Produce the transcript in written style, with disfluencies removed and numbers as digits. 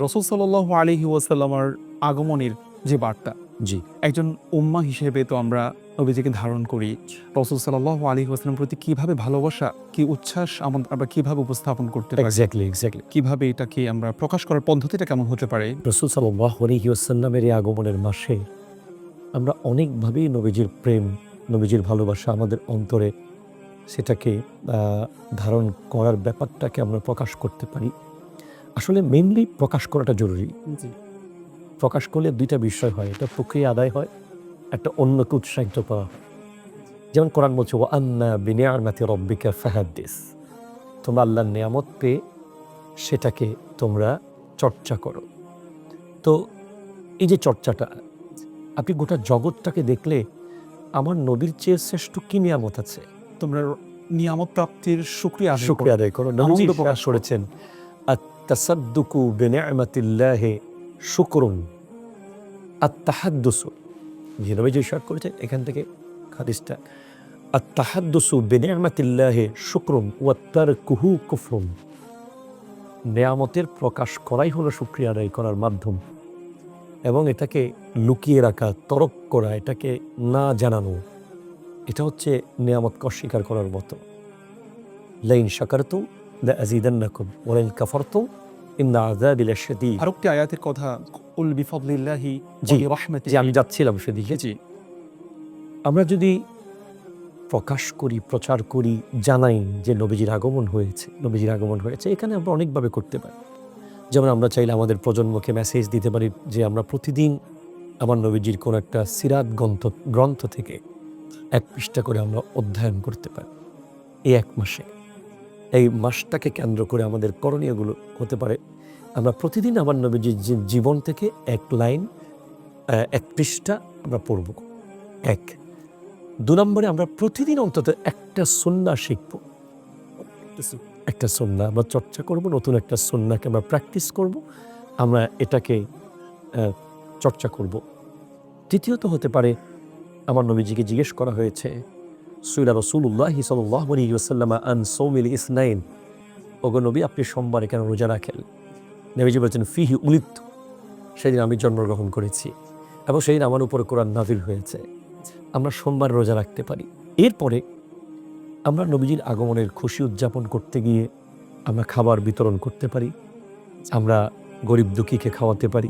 রাসূল সাল্লাল্লাহু আলাইহি ওয়াসাল্লামের আগমনের যে বার্তা, জি, একজন উম্মাহ হিসেবে তো আমরা নবীজিকে ধারণ করি। রাসূল সাল্লাল্লাহু আলাইহি ওয়াসাল্লামের প্রতি কিভাবে ভালোবাসা, কি উচ্ছ্বাস আমরা কিভাবে উপস্থাপন করতে পারি? এক্সাক্টলি। কিভাবে এটাকে আমরা প্রকাশ করার পদ্ধতিটা কেমন হতে পারে? রাসূল সাল্লাল্লাহু আলাইহি ওয়াসাল্লামের এই আগমনের মাসে আমরা অনেকভাবেই নবীজির প্রেম, নবীজির ভালোবাসা আমাদের অন্তরে সেটাকে আ ধারণ করার ব্যাপারটাকে আমরা প্রকাশ করতে পারি। আসলে মেইনলি প্রকাশ করাটা জরুরি। জি। প্রকাশ করলে ২ টা বিষয় হয়। একটা প্রক্রিয়া আদায় হয়, একটা অন্যকে উৎসাহিত করা হয়। যেমন কোরআন বলছে, "ওয়া আম্মা বিনিআমাতি রাব্বিকা ফাহাদ্দিস।" তোমরা আল্লাহর নেয়ামত পেয়ে সেটাকে তোমরা চর্চা করো। তো এই যে চর্চাটা, আপনি গোটা জগৎটাকে দেখলে আমার নবীর চেয়ে শ্রেষ্ঠ কি নিয়ামত আছে? তোমরা নিয়ামত প্রাপ্তির শুকরিয়া আদায় করো। শুকরিয়া আদায় করো। নবীজি আনন্দ ইরশাদ প্রকাশ করো। করেছেন, "আত-তাসাদ্দুকু বিনি'মাতিল্লাহি শুকরুন, আত-তাহাদ্দুসু।" যে নবীজি ইরশাদ করেছেন এখান থেকে হাদিসটা, "আত-তাহাদ্দুসু বিনি'মাতিল্লাহি শুকরুন ওয়া তারকুহু কুফরুন।" নেয়ামতের প্রকাশ করাই হলো শুকরিয়া আদায় করার মাধ্যম এবং এটাকে লুকিয়ে রাখা, তরক করা, এটাকে না জানানো, এটা হচ্ছে নেয়ামতকে অস্বীকার করার মতো। লাইন শাকারতুম লাযীদান্নাকুম ওয়া লাইন কাফারতুম ইন্না আযাবি লাশাদীদ। আরেকটি আয়াতের কথা, কুল বিফাদলিল্লাহি ওয়া জি, বিরাহমাতিহি। যে আমি যাচ্ছিলাম সেদিকে। জি। আমরা যদি প্রকাশ করি, প্রচার করি, জানাই যে নবীজির আগমন হয়েছে, এখানে আমরা অনেকভাবে করতে পারি। যেমন আমরা চাইলে আমাদের প্রজন্মকে মেসেজ দিতে পারি যে আমরা প্রতিদিন আমার নবীজির কোনো একটা সিরাত গ্রন্থ থেকে ১ পৃষ্ঠা করে আমরা অধ্যয়ন করতে পারি এই ১ মাসে। এই মাসটাকে কেন্দ্র করে আমাদের করণীয়গুলো হতে পারে, আমরা প্রতিদিন আমার নবীজির জীবন থেকে ১ লাইন ১ পৃষ্ঠা আমরা পড়ব। ১। ২ নম্বরে আমরা প্রতিদিন অন্তত একটা সুন্নাহ শিখব। একটা সুন্নাহ আমরা চর্চা করব, নতুন একটা সুন্নাহকে আমরা প্র্যাকটিস করব, আমরা এটাকে চর্চা করব। তৃতীয়ত হতে পারে, আমার নবীজিকে জিজ্ঞেস করা হয়েছে, সুইলা রাসূলুল্লাহি সাল্লাল্লাহু আলাইহি ওয়াসাল্লাম আন সাওমিল ইসনাইন, ওগো নবী আপনি সোমবারে কেন রোজা রাখেন? নবীজি বলেছেন, ফিহি উলিদতু, সেদিন আমি জন্মগ্রহণ করেছি এবং সেদিন আমার উপর কোরআন নাযিল হয়েছে। আমরা সোমবার রোজা রাখতে পারি। এরপরে আমরা নবীজির আগমনের খুশি উদযাপন করতে গিয়ে আমরা খাবার বিতরণ করতে পারি, আমরা গরিব দুঃখীকে খাওয়াতে পারি।